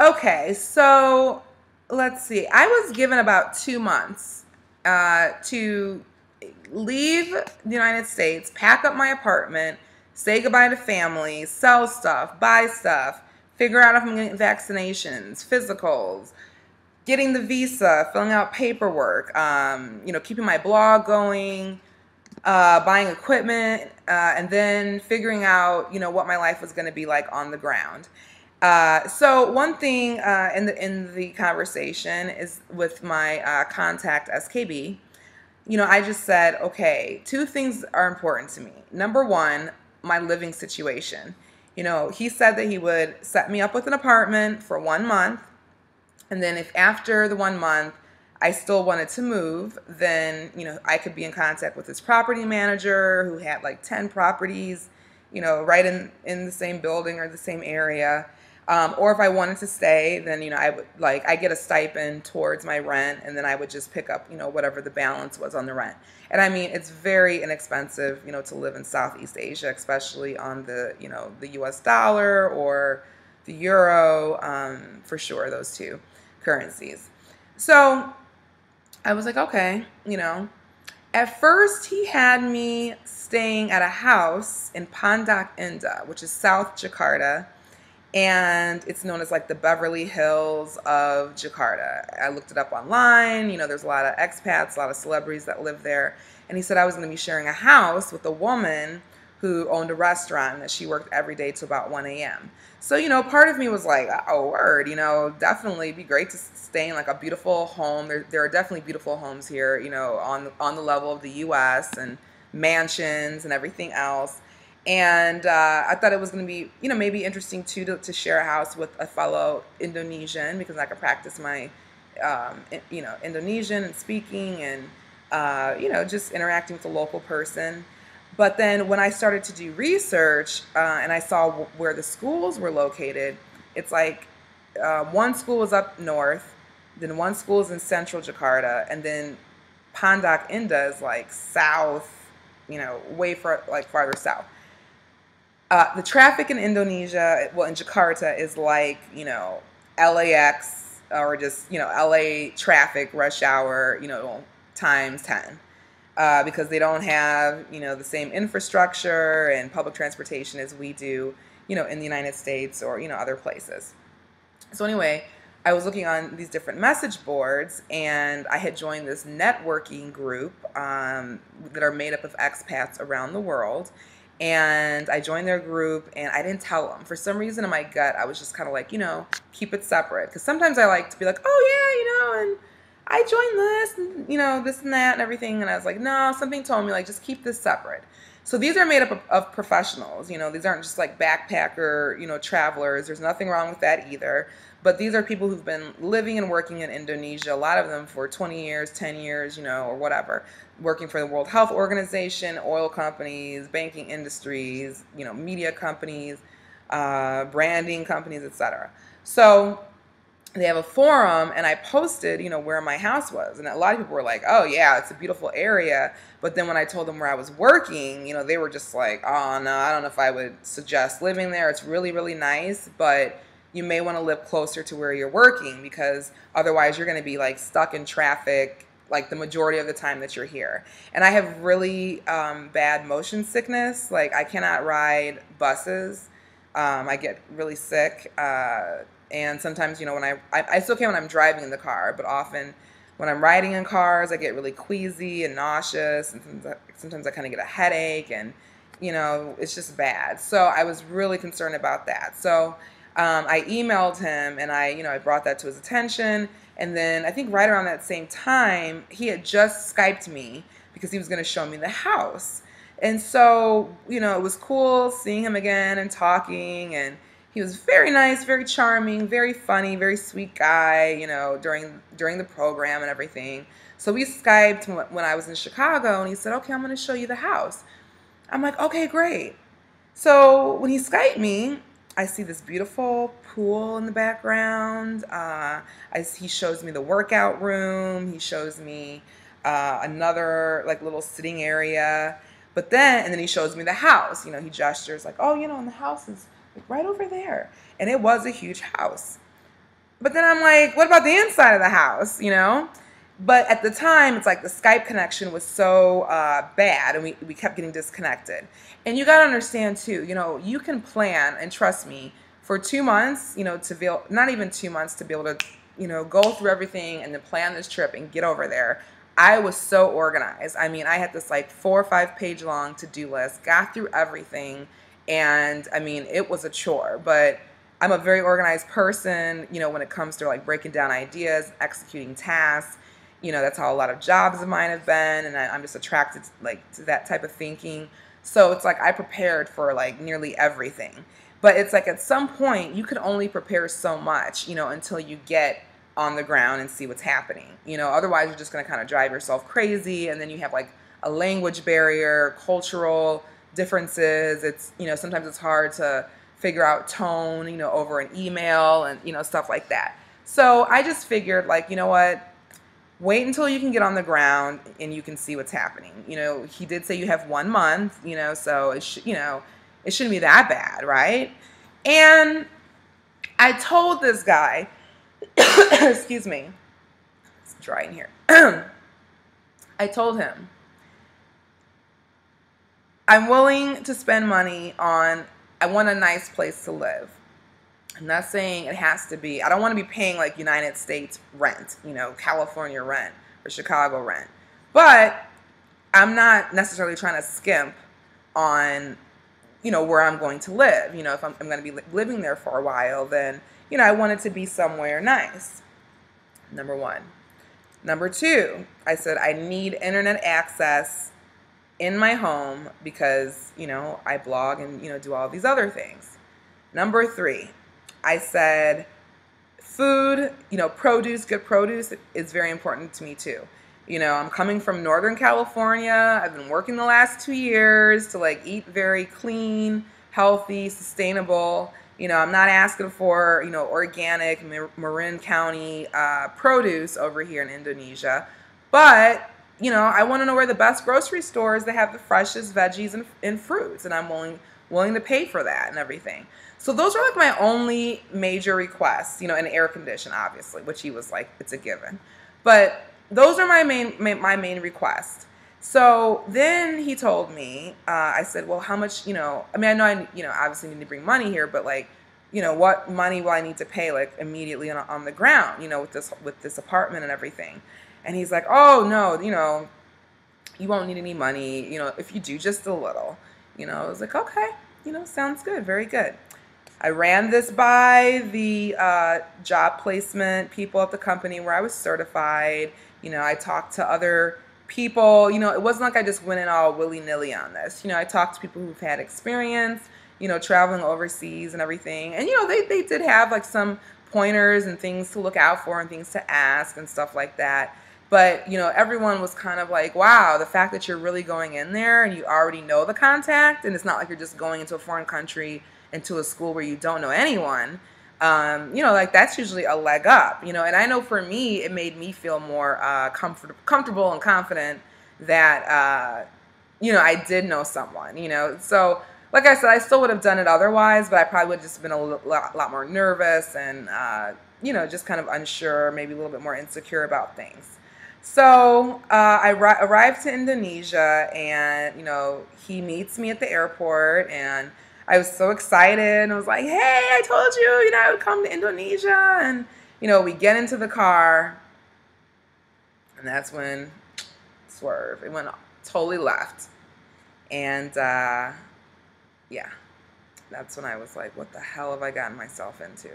Okay, so let's see. I was given about 2 months to leave the United States, pack up my apartment, say goodbye to family, sell stuff, buy stuff, figure out if I'm getting vaccinations, physicals, getting the visa, filling out paperwork, keeping my blog going, buying equipment, and then figuring out, what my life was going to be like on the ground. So one thing in the conversation is with my contact SKB. I just said, okay, two things are important to me. Number one, my living situation. He said that he would set me up with an apartment for 1 month, and then if after the 1 month I still wanted to move, then, I could be in contact with his property manager who had like 10 properties, right in the same building or the same area. Or if I wanted to stay, then, I get a stipend towards my rent, and then I would just pick up, whatever the balance was on the rent. And I mean, it's very inexpensive, to live in Southeast Asia, especially on the US dollar or the euro, for sure, those two currencies. So I was like, okay, At first, he had me staying at a house in Pondok Indah, which is South Jakarta, and it's known as like the Beverly Hills of Jakarta. I looked it up online. There's a lot of expats, a lot of celebrities that live there. And he said I was going to be sharing a house with a woman who owned a restaurant and that she worked every day to about 1 a.m. So, part of me was like, oh, word, definitely be great to stay in like a beautiful home. There are definitely beautiful homes here, on the level of the U.S. and mansions and everything else. And I thought it was going to be, maybe interesting too to share a house with a fellow Indonesian, because I could practice my, Indonesian and speaking and, just interacting with a local person. But then when I started to do research and I saw where the schools were located, it's like one school was up north, then one school is in central Jakarta, and then Pondok Indah is like south, way farther south. The traffic in Indonesia, well, in Jakarta, is like, LAX or just, LA traffic rush hour, times 10. Because they don't have, the same infrastructure and public transportation as we do, in the United States or, other places. So anyway, I was looking on these different message boards, and I had joined this networking group that are made up of expats around the world. And I joined their group, and I didn't tell them. For some reason in my gut, I was just kind of like, keep it separate. Because sometimes I like to be like, oh, yeah, and I joined this, and, this and that and everything. And I was like, no, something told me, like, just keep this separate. So these are made up of professionals. These aren't just like backpacker, travelers. There's nothing wrong with that either. But these are people who've been living and working in Indonesia, a lot of them for 20 years, 10 years, or whatever, working for the World Health Organization, oil companies, banking industries, media companies, branding companies, etc. So they have a forum, and I posted, where my house was. And a lot of people were like, oh, yeah, it's a beautiful area. But then when I told them where I was working, they were just like, oh, no, I don't know if I would suggest living there. It's really, really nice, but you may want to live closer to where you're working, because otherwise you're going to be like stuck in traffic like the majority of the time that you're here. And I have really bad motion sickness. Like, I cannot ride buses. I get really sick. And sometimes, when it's okay when I'm driving in the car, but often when I'm riding in cars, I get really queasy and nauseous. And sometimes I kind of get a headache, and, it's just bad. So I was really concerned about that. So I emailed him, and I brought that to his attention. And then I think right around that same time, he had just Skyped me because he was going to show me the house. And so, it was cool seeing him again and talking. And he was very nice, very charming, very funny, very sweet guy, during the program and everything. So we Skyped when I was in Chicago, and he said, okay, I'm going to show you the house. I'm like, okay, great. So when he Skyped me, I see this beautiful pool in the background. He shows me the workout room. He shows me another like little sitting area. And then he shows me the house. He gestures like, oh, and the house is like right over there. And it was a huge house. But then I'm like, what about the inside of the house, you know? But at the time, it's like the Skype connection was so bad, and we kept getting disconnected. And you got to understand, too, you know, you can plan, and trust me, for 2 months, you know, to be able, not even 2 months, to be able to, you know, go through everything and then plan this trip and get over there. I was so organized. I mean, I had this like 4 or 5 page long to-do list, got through everything, and I mean, it was a chore, but I'm a very organized person, you know, when it comes to like breaking down ideas, executing tasks. You know, that's how a lot of jobs of mine have been, and I'm just attracted like to that type of thinking. So it's like I prepared for like nearly everything. But it's like at some point you could only prepare so much, you know, until you get on the ground and see what's happening. You know, otherwise you're just going to kind of drive yourself crazy, and then you have like a language barrier, cultural differences. It's, you know, sometimes it's hard to figure out tone, you know, over an email and, you know, stuff like that. So I just figured, like, you know what? Wait until you can get on the ground and you can see what's happening. You know, he did say you have 1 month, you know, so you know, it shouldn't be that bad, right? And I told this guy, excuse me, it's dry in here. I told him, I'm willing to spend money on, I want a nice place to live. I'm not saying it has to be, I don't want to be paying like United States rent, you know, California rent or Chicago rent. But I'm not necessarily trying to skimp on, you know, where I'm going to live. You know, if I'm going to be living there for a while, then, you know, I want it to be somewhere nice. Number one. Number two, I said I need internet access in my home because, you know, I blog and, you know, do all these other things. Number three, I said food, you know, produce, good produce is very important to me too. You know, I'm coming from Northern California. I've been working the last 2 years to like eat very clean, healthy, sustainable. You know, I'm not asking for, you know, organic Marin County produce over here in Indonesia. But, you know, I want to know where the best grocery stores that have the freshest veggies and fruits. And I'm willing to pay for that and everything. So those are like my only major requests, you know, and air condition, obviously, which he was like, it's a given. But those are my main requests. So then he told me, I said, well, how much, you know, I mean, I know you know, obviously need to bring money here, but like, you know, what money will I need to pay like immediately on the ground, you know, with this apartment and everything. And he's like, oh, no, you know, you won't need any money, you know, if you do just a little. You know, I was like, okay, you know, sounds good, very good. I ran this by the job placement people at the company where I was certified. You know, I talked to other people. You know, it wasn't like I just went in all willy-nilly on this. You know, I talked to people who've had experience, you know, traveling overseas and everything. And, you know, they did have like some pointers and things to look out for and things to ask and stuff like that. But, you know, everyone was kind of like, wow, the fact that you're really going in there and you already know the contact, and it's not like you're just going into a foreign country, into a school where you don't know anyone, you know, like that's usually a leg up, you know. And I know for me, it made me feel more comfortable and confident that, you know, I did know someone, you know. So, like I said, I still would have done it otherwise, but I probably would have just been a lot more nervous and, you know, just kind of unsure, maybe a little bit more insecure about things. So I arrived to Indonesia, and, you know, he meets me at the airport, and I was so excited. I was like, hey, I told you, you know, I would come to Indonesia. And, you know, we get into the car, and that's when swerve. It went totally left. And, yeah, that's when I was like, what the hell have I gotten myself into?